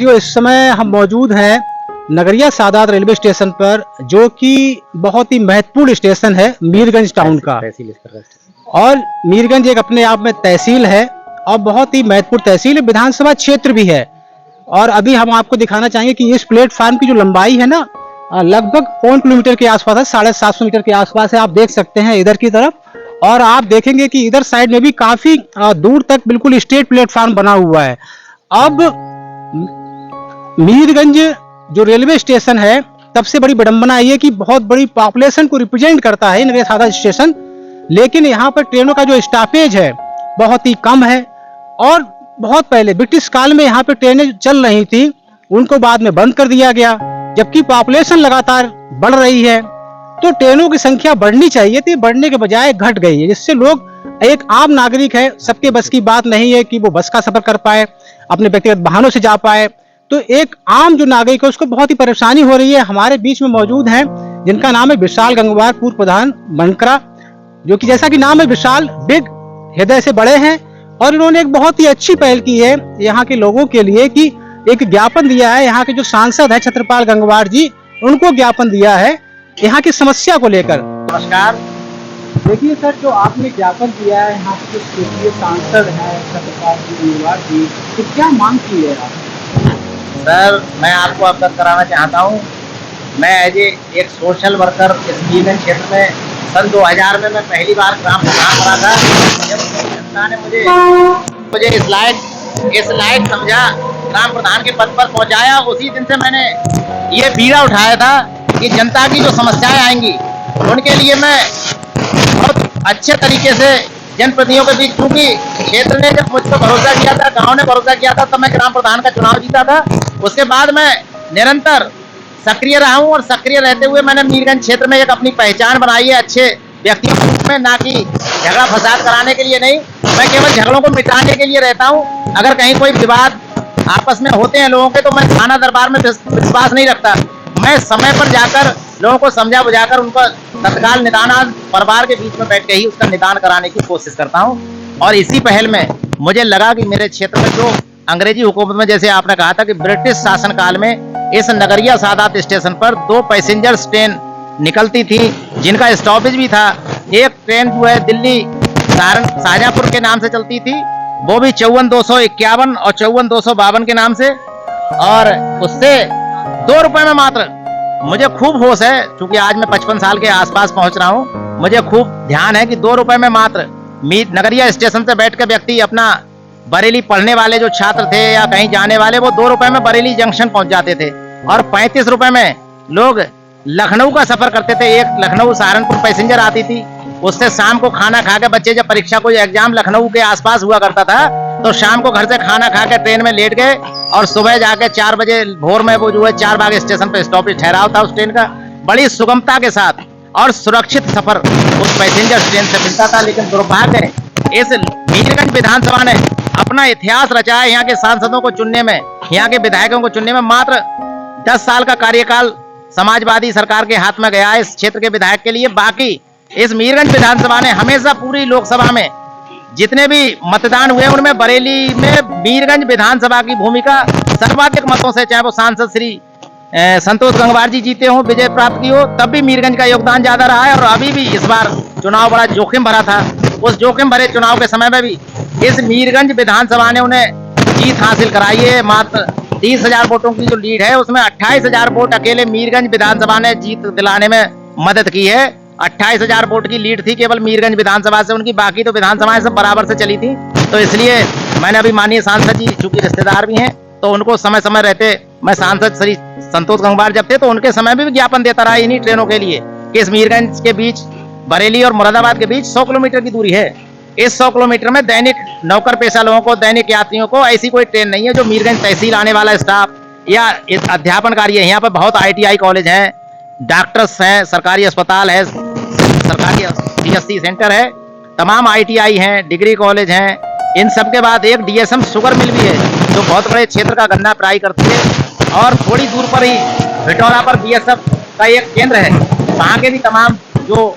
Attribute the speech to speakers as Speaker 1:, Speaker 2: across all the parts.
Speaker 1: इस समय हम मौजूद हैं नगरिया सादात रेलवे स्टेशन पर, जो कि बहुत ही महत्वपूर्ण स्टेशन है मीरगंज टाउन का। और मीरगंज एक अपने आप में तहसील है और बहुत ही महत्वपूर्ण तहसील है, विधानसभा क्षेत्र भी है। और अभी हम आपको दिखाना चाहेंगे कि इस प्लेटफार्म की जो लंबाई है ना, लगभग 1 किलोमीटर के आसपास है, 750 मीटर के आसपास है। आप देख सकते हैं इधर की तरफ, और आप देखेंगे कि इधर साइड में भी काफी दूर तक बिल्कुल स्ट्रेट प्लेटफार्म बना हुआ है। अब मीरगंज जो रेलवे स्टेशन है, तब से बड़ी विडंबना ये कि बहुत बड़ी पॉपुलेशन को रिप्रेजेंट करता है नगरिया सादात स्टेशन, लेकिन यहाँ पर ट्रेनों का जो स्टॉपेज है बहुत ही कम है। और बहुत पहले ब्रिटिश काल में यहाँ पे ट्रेनें चल रही थी, उनको बाद में बंद कर दिया गया। जबकि पॉपुलेशन लगातार बढ़ रही है तो ट्रेनों की संख्या बढ़नी चाहिए थी, बढ़ने के बजाय घट गई है, जिससे लोग, एक आम नागरिक है, सबके बस की बात नहीं है कि वो बस का सफर कर पाए, अपने व्यक्तिगत वाहनों से जा पाए। तो एक आम जो नागरिक है उसको बहुत ही परेशानी हो रही है। हमारे बीच में मौजूद हैं जिनका नाम है विशाल गंगवार, पूर्व प्रधान बनकरा, जो कि जैसा कि नाम है विशाल, बिग, हृदय से बड़े हैं। और इन्होंने एक बहुत ही अच्छी पहल की है यहाँ के लोगों के लिए कि एक ज्ञापन दिया है। यहाँ के जो सांसद है छत्रपाल गंगवार जी, उनको ज्ञापन दिया है यहाँ की समस्या को लेकर।
Speaker 2: नमस्कार।
Speaker 1: देखिए सर, जो आपने ज्ञापन दिया है यहाँ के जो क्षेत्रीय सांसद है छत्रपाल गंगवार जी, तो क्या मांग की है आप?
Speaker 2: सर, मैं आपको अवगत कराना चाहता हूँ, मैं एज एक सोशल वर्कर इस मीरगंज क्षेत्र में सन 2000 में मैं पहली बार ग्राम प्रधान बना था। जब जनता ने मुझे इस लायक समझा, ग्राम प्रधान के पद पर पहुंचाया, उसी दिन से मैंने ये बीड़ा उठाया था कि जनता की जो समस्याएं आएंगी उनके लिए मैं बहुत अच्छे तरीके से जनप्रतिनिधियों के बीच, क्योंकि क्षेत्र ने जब मुझ पर भरोसा किया था, गांव ने भरोसा किया था, तब मैं ग्राम प्रधान का चुनाव जीता था। उसके बाद मैं निरंतर सक्रिय रहा हूं, और सक्रिय रहते हुए मैंने मीरगंज क्षेत्र में एक अपनी पहचान बनाई है अच्छे व्यक्तियों के रूप में, ना कि झगड़ा फसाद कराने के लिए नहीं। मैं केवल झगड़ों को मिटाने के लिए रहता हूँ। अगर कहीं कोई विवाद आपस में होते हैं लोगों के, तो मैं थाना दरबार में विश्वास नहीं रखता। मैं समय पर जाकर लोगों को समझा बुझाकर उनका तत्काल निदान, परिवार के बीच में बैठ के ही उसका निदान कराने की कोशिश करता हूं। और इसी पहल में मुझे लगा कि मेरे क्षेत्र में जो अंग्रेजी हुकूमत में, जैसे आपने कहा था कि ब्रिटिश शासन काल में इस नगरिया सादात स्टेशन पर 2 पैसेंजर्स ट्रेन निकलती थी, जिनका स्टॉपेज भी था। एक ट्रेन जो है दिल्ली शाहजहांपुर के नाम से चलती थी, वो भी 54-251 और 54-252 के नाम से, और उससे 2 रुपए में मात्र, मुझे खूब होश है क्योंकि आज मैं 55 साल के आसपास पहुंच रहा हूं, मुझे खूब ध्यान है कि 2 रुपए में मात्र नगरिया स्टेशन से बैठ कर व्यक्ति अपना, बरेली पढ़ने वाले जो छात्र थे या कहीं जाने वाले, वो 2 रुपए में बरेली जंक्शन पहुंच जाते थे। और 35 रुपए में लोग लखनऊ का सफर करते थे। एक लखनऊ सहारनपुर पैसेंजर आती थी, उससे शाम को खाना खा के बच्चे, जब परीक्षा कोई एग्जाम लखनऊ के आसपास हुआ करता था, तो शाम को घर से खाना खा के ट्रेन में लेट गए, और सुबह जाके 4 बजे भोर में वो जो है 4 बाग स्टेशन पे स्टॉपेज ठहराव था उस ट्रेन का। बड़ी सुगमता के साथ और सुरक्षित सफर उस पैसेंजर ट्रेन से मिलता था। लेकिन दुर्भाग्य है, इस मीरगंज विधानसभा ने अपना इतिहास रचा है यहाँ के सांसदों को चुनने में, यहाँ के विधायकों को चुनने में। मात्र 10 साल का कार्यकाल समाजवादी सरकार के हाथ में गया है इस क्षेत्र के विधायक के लिए। बाकी इस मीरगंज विधानसभा ने हमेशा पूरी लोकसभा में जितने भी मतदान हुए, उनमें बरेली में मीरगंज विधानसभा की भूमिका सर्वाधिक मतों से, चाहे वो सांसद श्री संतोष गंगवार जी जीते हों, विजय प्राप्त की हो, तब भी मीरगंज का योगदान ज्यादा रहा है। और अभी भी इस बार चुनाव बड़ा जोखिम भरा था, उस जोखिम भरे चुनाव के समय में भी इस मीरगंज विधानसभा ने उन्हें जीत हासिल कराई है। मात्र 30,000 वोटों की जो लीड है, उसमें 28,000 वोट अकेले मीरगंज विधानसभा ने जीत दिलाने में मदद की है। 28,000 वोट की लीड थी केवल मीरगंज विधानसभा से उनकी, बाकी तो विधानसभाएं सब बराबर से चली थी। तो इसलिए मैंने अभी माननीय सांसद जी, चूंकि रिश्तेदार भी हैं, तो उनको समय समय रहते, मैं सांसद श्री संतोष गंगवार जब थे तो उनके समय में भी ज्ञापन देता रहा इन्हीं ट्रेनों के लिए कि इस मीरगंज के बीच, बरेली और मुरादाबाद के बीच 100 किलोमीटर की दूरी है। इस 100 किलोमीटर में दैनिक नौकर पेशा लोगों को, दैनिक यात्रियों को ऐसी कोई ट्रेन नहीं है जो मीरगंज तहसील आने वाला स्टाफ या अध्यापन कार्य है। यहाँ पर बहुत ITI कॉलेज हैं, डॉक्टर्स हैं, सरकारी अस्पताल है, सरकारी CSC सेंटर है, तमाम ITI हैं, डिग्री कॉलेज हैं। इन सब के बाद एक DSM शुगर मिल भी है, जो बहुत बड़े क्षेत्र का गन्ना फ्राई करती है। और थोड़ी दूर पर ही भिटौरा पर BSF का एक केंद्र है, वहाँ के भी तमाम जो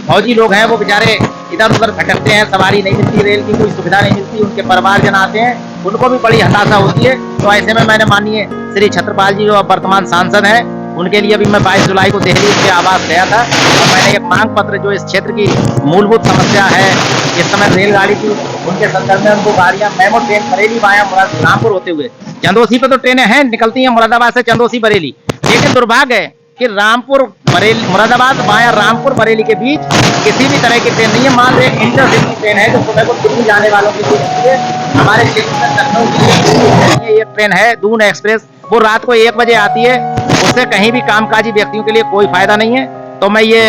Speaker 2: फौजी लोग हैं वो बेचारे इधर उधर भटकते हैं, सवारी नहीं मिलती, रेल की कोई सुविधा नहीं मिलती, उनके परिवारजन आते हैं, उनको भी बड़ी हताशा होती है। तो ऐसे में मैंने माननीय श्री छत्रपाल जी जो वर्तमान सांसद हैं उनके लिए भी मैं 22 जुलाई को दिल्ली के आवास गया था और मैंने एक मांग पत्र जो इस क्षेत्र की मूलभूत समस्या है इस समय रेलगाड़ी की उनके संदर्भ में उनको गाड़ियां MEMU train Bareilly via Rampur होते हुए चंदोसी पे तो ट्रेनें हैं निकलती हैं मुरादाबाद से चंदोसी बरेली, लेकिन दुर्भाग्य है कि रामपुर बरेली मुरादाबाद वाया रामपुर बरेली के बीच किसी भी तरह की ट्रेन नहीं है। मात्र एक इंटरसिटी ट्रेन है जो सुबह को दिल्ली जाने वालों के लिए होती है। हमारे क्षेत्र में लखनऊ के लिए एक ट्रेन है दून एक्सप्रेस, वो रात को 1 बजे आती है, उससे कहीं भी कामकाजी व्यक्तियों के लिए कोई फायदा नहीं है। तो मैं ये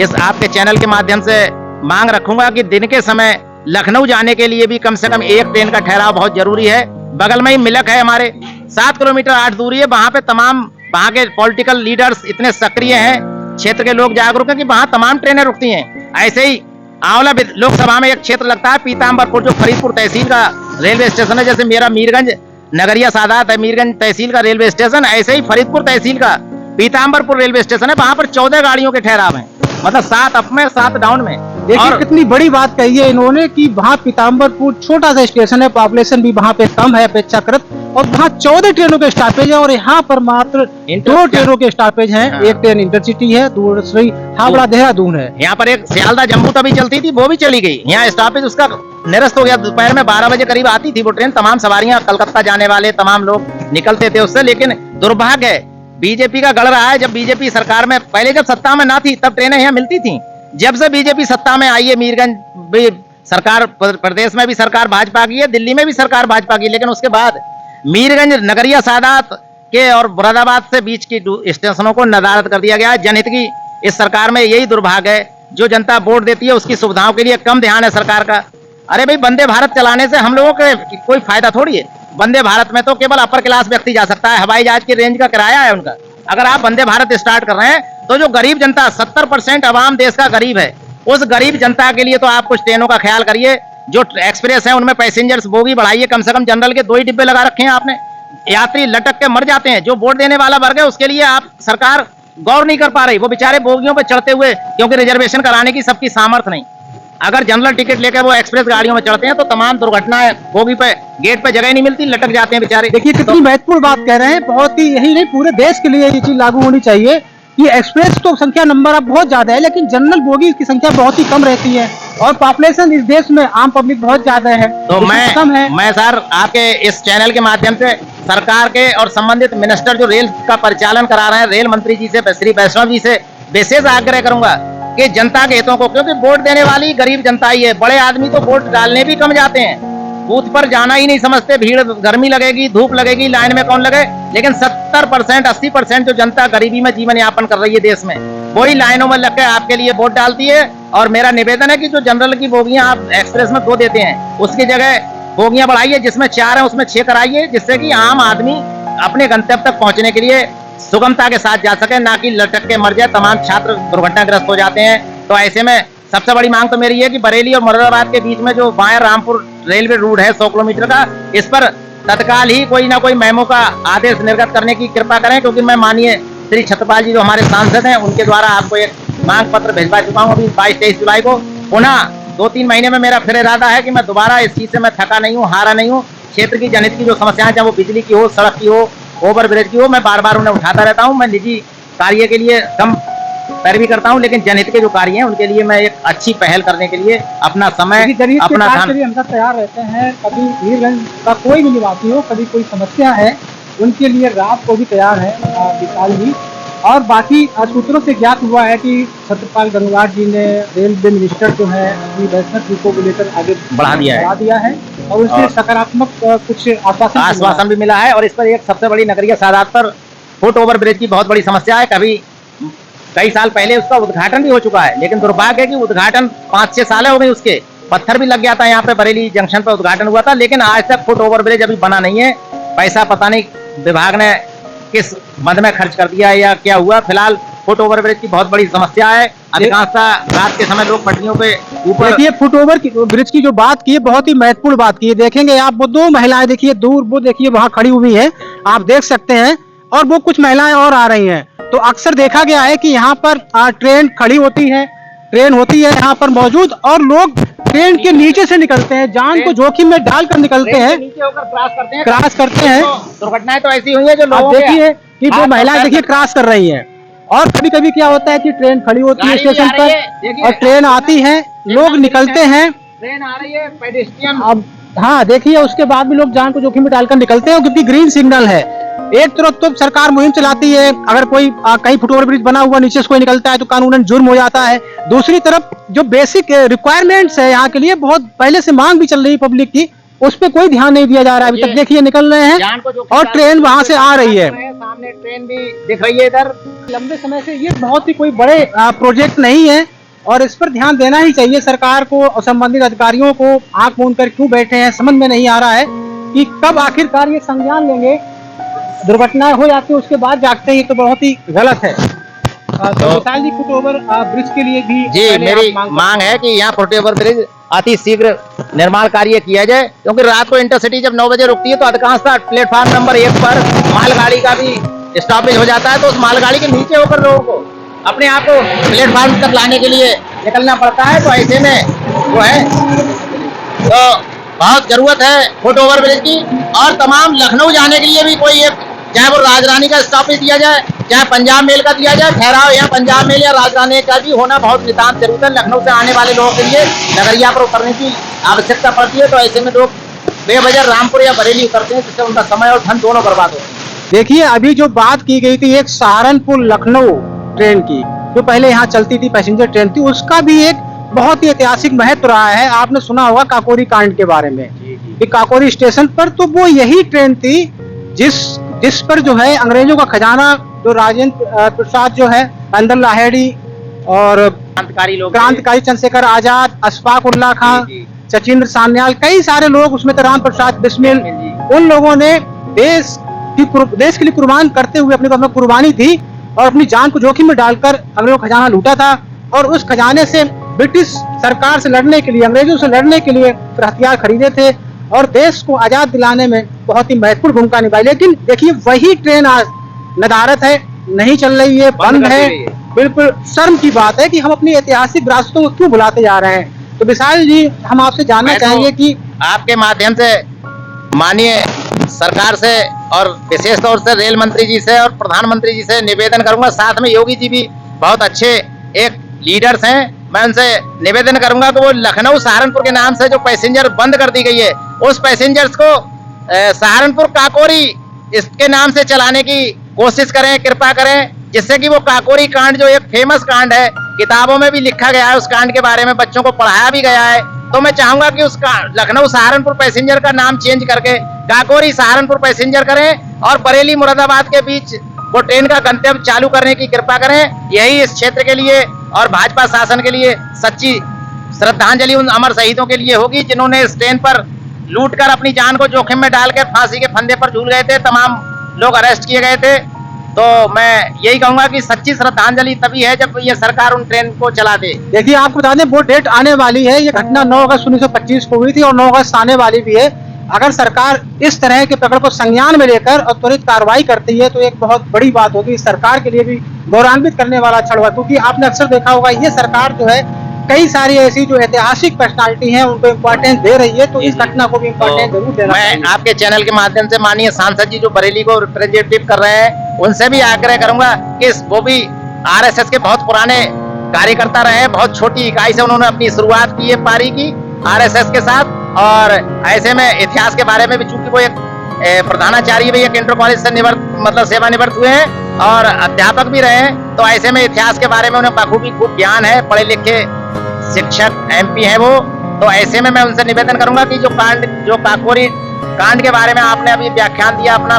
Speaker 2: इस आपके चैनल के माध्यम से मांग रखूंगा कि दिन के समय लखनऊ जाने के लिए भी कम से कम एक ट्रेन का ठहराव बहुत जरूरी है। बगल में ही मिलक है हमारे 7 किलोमीटर 8 दूरी है, वहां पे तमाम वहां के पॉलिटिकल लीडर्स इतने सक्रिय हैं, क्षेत्र के लोग जागरूक हैं कि वहां तमाम ट्रेनें रुकती हैं। ऐसे ही आंवला लोकसभा में एक क्षेत्र लगता है पीताम्बरपुर जो फरीदपुर तहसील का रेलवे स्टेशन है, जैसे मेरा मीरगंज नगरिया सादात है मीरगंज तहसील का रेलवे स्टेशन, ऐसे ही फरीदपुर तहसील का पीताम्बरपुर रेलवे स्टेशन है, वहां पर 14 गाड़ियों के ठहराव हैं, मतलब 7 अप में 7 डाउन में।
Speaker 1: देखिए कितनी बड़ी बात कही है इन्होंने कि वहाँ पीताम्बरपुर छोटा सा स्टेशन है, पॉपुलेशन भी वहाँ पे कम है अपेक्षाकृत, और वहाँ 14 ट्रेनों के स्टॉपेज है और यहाँ पर मात्र 2 ट्रेनों के स्टॉपेज हैं। हाँ। एक ट्रेन इंटरसिटी है, दूसरी हावड़ा देहरादून है।
Speaker 2: यहाँ पर एक सियालदा जम्मू तभी चलती थी, वो भी चली गई, यहाँ स्टॉपेज उसका निरस्त हो गया। दोपहर में 12 बजे करीब आती थी वो ट्रेन, तमाम सवारियां कलकत्ता जाने वाले तमाम लोग निकलते थे उससे। लेकिन दुर्भाग्य है बीजेपी का गढ़ रहा है, जब बीजेपी सरकार में पहले जब सत्ता में ना थी तब ट्रेनें यहाँ मिलती थी, जब से बीजेपी सत्ता में आई है मीरगंज भी सरकार, प्रदेश में भी सरकार भाजपा की है, दिल्ली में भी सरकार भाजपा की, लेकिन उसके बाद मीरगंज नगरिया सादात के और मुरादाबाद से बीच की स्टेशनों को नदारद कर दिया गया है। जनहित की इस सरकार में यही दुर्भाग्य है, जो जनता वोट देती है उसकी सुविधाओं के लिए कम ध्यान है सरकार का। अरे भाई वंदे भारत चलाने से हम लोगों के कोई फायदा थोड़ी है, वंदे भारत में तो केवल अपर क्लास व्यक्ति जा सकता है, हवाई जहाज की रेंज का किराया है उनका। अगर आप वंदे भारत स्टार्ट कर रहे हैं तो जो गरीब जनता 70% आवाम देश का गरीब है, उस गरीब जनता के लिए तो आप कुछ ट्रेनों का ख्याल करिए। जो एक्सप्रेस है उनमें पैसेंजर्स बोगी बढ़ाइए, कम से कम जनरल के 2 ही डिब्बे लगा रखे हैं आपने, यात्री लटक के मर जाते हैं। जो वोट देने वाला वर्ग है उसके लिए आप सरकार गौर नहीं कर पा रही, वो बेचारे बोगियों पर चढ़ते हुए, क्योंकि रिजर्वेशन कराने की सबकी सामर्थ्य नहीं, अगर जनरल टिकट लेकर वो एक्सप्रेस गाड़ियों में चढ़ते हैं तो तमाम दुर्घटनाएं, बोगी पे गेट पे जगह नहीं मिलती, लटक जाते हैं बेचारे।
Speaker 1: देखिए कितनी महत्वपूर्ण बात कह रहे हैं, बहुत ही, यही नहीं पूरे देश के लिए ये चीज लागू होनी चाहिए। ये एक्सप्रेस तो संख्या नंबर अब बहुत ज्यादा है, लेकिन जनरल बोगी की संख्या बहुत ही कम रहती है, और पॉपुलेशन इस देश में आम पब्लिक बहुत ज्यादा है,
Speaker 2: तो मैं सर आपके इस चैनल के माध्यम से सरकार के और संबंधित मिनिस्टर जो रेल का परिचालन करा रहे हैं, रेल मंत्री जी से, श्री वैष्णव जी से विशेष आग्रह करूंगा कि जनता के हितों को, क्योंकि वोट देने वाली गरीब जनता ही है, बड़े आदमी तो वोट डालने भी कम जाते हैं, बूथ पर जाना ही नहीं समझते, भीड़, गर्मी लगेगी, धूप लगेगी, लाइन में कौन लगे। लेकिन 70% 80% जो जनता गरीबी में जीवन यापन कर रही है देश में, वही लाइनों में लग के आपके लिए वोट डालती है। और मेरा निवेदन है कि जो जनरल की बोगियां आप एक्सप्रेस में 2 देते हैं, उसकी जगह बोगियां बढ़ाइए, जिसमें 4 है उसमें 6 कराइए, जिससे कि आम आदमी अपने गंतव्य तक पहुंचने के लिए सुगमता के साथ जा सके, ना कि लटक के मर जाए। तमाम छात्र दुर्घटनाग्रस्त हो जाते हैं। तो ऐसे में सबसे बड़ी मांग तो मेरी है कि बरेली और मुरादाबाद के बीच में जो वाया रामपुर रेलवे रूट है 100 किलोमीटर का, इस पर तत्काल ही कोई ना कोई मेमो का आदेश निर्गत करने की कृपा करें, क्योंकि मैं माननीय श्री छत्रपाल जी जो हमारे सांसद हैं उनके द्वारा आपको एक मांग पत्र भिजवा चुका हूँ अभी 22-23 जुलाई को। पुनः 2-3 महीने में मेरा फिर इरादा है कि मैं दोबारा इस चीज से मैं थका नहीं हूँ, हारा नहीं हूँ। क्षेत्र की जनहित की जो समस्याएं, चाहे वो बिजली की हो, सड़क की हो, ओवर ब्रिज की हो, मैं बार बार उन्हें उठाता रहता हूँ। मैं निजी कार्य के लिए कम पैरवी करता हूँ, लेकिन जनहित के जो कार्य हैं उनके लिए मैं एक अच्छी पहल करने के लिए अपना समय, अपना
Speaker 1: धन हम तैयार रहते हैं। कभी मीरगंज का कोई भी निवासी हो, कभी कोई समस्या है, उनके लिए रात को भी तैयार है विशाल जी। और बाकी सूत्रों से ज्ञात हुआ है कि छत्रपाल गंगवार जी ने रेलवे मिनिस्टर जो है श्री वैष्णव जी को लेकर आगे बढ़ा दिया है और उससे सकारात्मक कुछ आश्वासन
Speaker 2: भी मिला है। और इस पर एक सबसे बड़ी नगरिया सादात पर फुट ओवर ब्रिज की बहुत बड़ी समस्या है। कई साल पहले उसका उद्घाटन भी हो चुका है, लेकिन दुर्भाग्य है कि उद्घाटन 5-6 साल हो गए, उसके पत्थर भी लग गया था, यहाँ पे बरेली जंक्शन पर उद्घाटन हुआ था, लेकिन आज तक फुट ओवर ब्रिज अभी बना नहीं है। पैसा पता नहीं विभाग ने किस मद में खर्च कर दिया है या क्या हुआ। फिलहाल फुट ओवर ब्रिज की बहुत बड़ी समस्या है। अधिकांशतः रात के समय लोग पटरियों पे ऊपर।
Speaker 1: देखिए फुट ओवर ब्रिज की जो बात की है, बहुत ही महत्वपूर्ण बात की है। देखेंगे आप वो 2 महिलाएं देखिए दूर, वो देखिए वहां खड़ी हुई है, आप देख सकते हैं, और वो कुछ महिलाएं और आ रही हैं। तो अक्सर देखा गया है कि यहाँ पर ट्रेन खड़ी होती है ट्रेन होती है यहाँ पर मौजूद, और लोग ट्रेन के नीचे से निकलते हैं, जान को जोखिम में डालकर निकलते हैं,
Speaker 2: नीचे होकर
Speaker 1: क्रॉस करते हैं।
Speaker 2: दुर्घटनाएं तो ऐसी हुई है जो
Speaker 1: आप
Speaker 2: लोगों
Speaker 1: देखिए कि वो महिलाएं देखिए क्रॉस कर रही हैं, और कभी कभी क्या होता है कि ट्रेन खड़ी होती है स्टेशन पर और ट्रेन आती है, लोग निकलते हैं,
Speaker 2: ट्रेन आ रही है, पेडेस्ट्रियन।
Speaker 1: अब हाँ देखिए उसके बाद भी लोग जान को जोखिम में डालकर निकलते हैं, क्योंकि ग्रीन सिग्नल है। एक तरफ तो सरकार मुहिम चलाती है, अगर कोई कहीं फुटओवर ब्रिज बना हुआ नीचे से कोई निकलता है तो कानूनन जुर्म हो जाता है। दूसरी तरफ जो बेसिक रिक्वायरमेंट्स है यहाँ के लिए, बहुत पहले से मांग भी चल रही है पब्लिक की, उस पर कोई ध्यान नहीं दिया जा रहा है अभी तक। देखिए निकल रहे हैं और ट्रेन वहां से आ रही है,
Speaker 2: सामने ट्रेन भी दिख रही है इधर।
Speaker 1: लंबे समय से ये बहुत ही कोई बड़े प्रोजेक्ट नहीं है, और इस पर ध्यान देना ही चाहिए सरकार को और संबंधित अधिकारियों को। आंख मूंद कर क्यों बैठे हैं समझ में नहीं आ रहा है कि कब आखिरकार ये संज्ञान लेंगे। दुर्घटनाएं हो जाती है उसके बाद जागते हैं, तो बहुत ही गलत है। तो विशाल जी, फुटओवर ब्रिज के लिए भी
Speaker 2: जी मेरी मांग है कि यहाँ फुटओवर ब्रिज अति शीघ्र निर्माण कार्य किया जाए, क्योंकि रात को इंटरसिटी जब 9 बजे रुकती है तो अधिकांशतः प्लेटफॉर्म नंबर 1 पर मालगाड़ी का भी स्टॉपेज हो जाता है, तो उस मालगाड़ी के नीचे होकर लोगों को अपने आप को प्लेटफॉर्म तक लाने के लिए निकलना पड़ता है। तो ऐसे में जो है तो बहुत जरूरत है फुटओवर ब्रिज की, और तमाम लखनऊ जाने के लिए भी कोई एक, चाहे वो राजरानी का स्टॉपेज दिया जाए, चाहे पंजाब मेल का दिया जाए, ठहराव यहाँ पंजाब मेल या राजरानी का भी होना बहुत नितांत जरूरत है। लखनऊ से आने वाले लोगों के लिए नगरिया पर उतरने की आवश्यकता पड़ती है, तो ऐसे में लोग बेवजह रामपुर या बरेली उतरते हैं, जिससे उनका समय और धन दोनों बर्बाद होते हैं।
Speaker 1: देखिए अभी जो बात की गई थी एक सहारनपुर लखनऊ ट्रेन की, जो पहले यहाँ चलती थी पैसेंजर ट्रेन थी, उसका भी एक बहुत ही ऐतिहासिक महत्व रहा है। आपने सुना होगा काकोरी कांड के बारे में कि काकोरी स्टेशन पर तो वो यही ट्रेन थी जिस पर जो है अंग्रेजों का खजाना, जो राजेंद्र प्रसाद जो है, अंदर लाहेड़ी और क्रांतिकारी चंद्रशेखर आजाद, अशफाक उल्लाह खां, सचिंद्र सान्याल, कई सारे लोग उसमें, तो राम प्रसाद बिस्मिल, उन लोगों ने देश के लिए कुर्बान करते हुए अपनी कुर्बानी दी और अपनी जान को जोखिम में डालकर अंग्रेजों का खजाना लूटा था। और उस खजाने से ब्रिटिश सरकार से लड़ने के लिए, अंग्रेजों से लड़ने के लिए फिर हथियार खरीदे थे और देश को आजाद दिलाने में बहुत ही महत्वपूर्ण भूमिका निभाई। लेकिन देखिए वही ट्रेन आज नदारत है, नहीं चल रही है, बंद है। बिल्कुल शर्म की बात है कि हम अपनी ऐतिहासिक विरासतों को क्यों भुलाते जा रहे हैं। तो विशाल जी, हम आपसे जानना चाहेंगे कि
Speaker 2: आपके माध्यम से माननीय सरकार से और विशेष तौर से रेल मंत्री जी से और प्रधानमंत्री जी से निवेदन करूंगा, साथ में योगी जी भी बहुत अच्छे एक लीडर्स हैं, मैं उनसे निवेदन करूंगा कि वो लखनऊ सहारनपुर के नाम से जो पैसेंजर बंद कर दी गई है, उस पैसेंजर्स को सहारनपुर काकोरी इसके नाम से चलाने की कोशिश करें, कृपा करें, जिससे कि वो काकोरी कांड जो एक फेमस कांड है, किताबों में भी लिखा गया है, उस कांड के बारे में बच्चों को पढ़ाया भी गया है। तो मैं चाहूंगा कि उस लखनऊ सहारनपुर पैसेंजर का नाम चेंज करके काकोरी सहारनपुर पैसेंजर करें और बरेली मुरादाबाद के बीच वो ट्रेन का गंतव्य चालू करने की कृपा करें। यही इस क्षेत्र के लिए और भाजपा शासन के लिए सच्ची श्रद्धांजलि उन अमर शहीदों के लिए होगी, जिन्होंने इस ट्रेन पर लूटकर अपनी जान को जोखिम में डालकर फांसी के फंदे पर झूल गए थे, तमाम लोग अरेस्ट किए गए थे। तो मैं यही कहूंगा कि सच्ची श्रद्धांजलि तभी है जब ये सरकार उन ट्रेन को चला दे।
Speaker 1: देखिए आपको बता दें वो डेट आने वाली है, ये घटना 9 अगस्त 1925 को हुई थी और 9 अगस्त आने वाली भी है। अगर सरकार इस तरह के प्रकरण को संज्ञान में लेकर और त्वरित कार्रवाई करती है तो एक बहुत बड़ी बात होगी, सरकार के लिए भी गौरवान्वित करने वाला क्षण होगा। क्योंकि आपने अक्सर देखा होगा ये सरकार जो है कई सारी ऐसी जो ऐतिहासिक पर्सनालिटी हैं उनको इम्पोर्टेंस दे रही है, तो इस घटना को भी इम्पोर्टेंस जरूर देना चाहिए।
Speaker 2: मैं आपके चैनल के माध्यम से माननीय सांसद जी जो बरेली को रिप्रेजेंटेटिव कर रहे हैं उनसे भी आग्रह करूंगा कि वो भी आरएसएस के बहुत पुराने कार्यकर्ता रहे हैं, बहुत छोटी इकाई से उन्होंने अपनी शुरुआत की है पारी की आरएसएस के साथ, और ऐसे में इतिहास के बारे में भी चूंकि वो एक प्रधानाचार्य भी एक इंटर कॉलेज से सेवानिवृत्त हुए हैं और अध्यापक भी रहे हैं, तो ऐसे में इतिहास के बारे में उन्हें बखूबी खूब ज्ञान है, पढ़े लिखे शिक्षक एमपी है वो। तो ऐसे में मैं उनसे निवेदन करूंगा कि जो काकोरी कांड के बारे में आपने अभी व्याख्यान दिया अपना,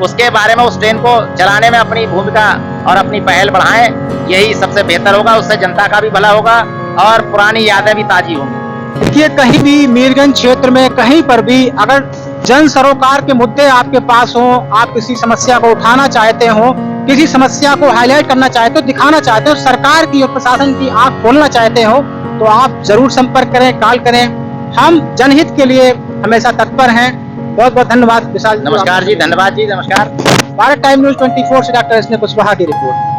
Speaker 2: उसके बारे में उस ट्रेन को चलाने में अपनी भूमिका और अपनी पहल बढ़ाएं, यही सबसे बेहतर होगा, उससे जनता का भी भला होगा और पुरानी यादें भी ताजी होंगी।
Speaker 1: देखिए कहीं भी मीरगंज क्षेत्र में कहीं पर भी अगर जन सरोकार के मुद्दे आपके पास हो, आप किसी समस्या को उठाना चाहते हो, किसी समस्या को हाईलाइट करना चाहते हो, दिखाना चाहते हो, सरकार की और प्रशासन की आंख खोलना चाहते हो, तो आप जरूर संपर्क करें, कॉल करें। हम जनहित के लिए हमेशा तत्पर हैं। बहुत बहुत धन्यवाद विशाल।
Speaker 2: नमस्कार जी, धन्यवाद जी, नमस्कार।
Speaker 1: भारत टाइम न्यूज 24 से डॉक्टर एस कुशवाहा की रिपोर्ट।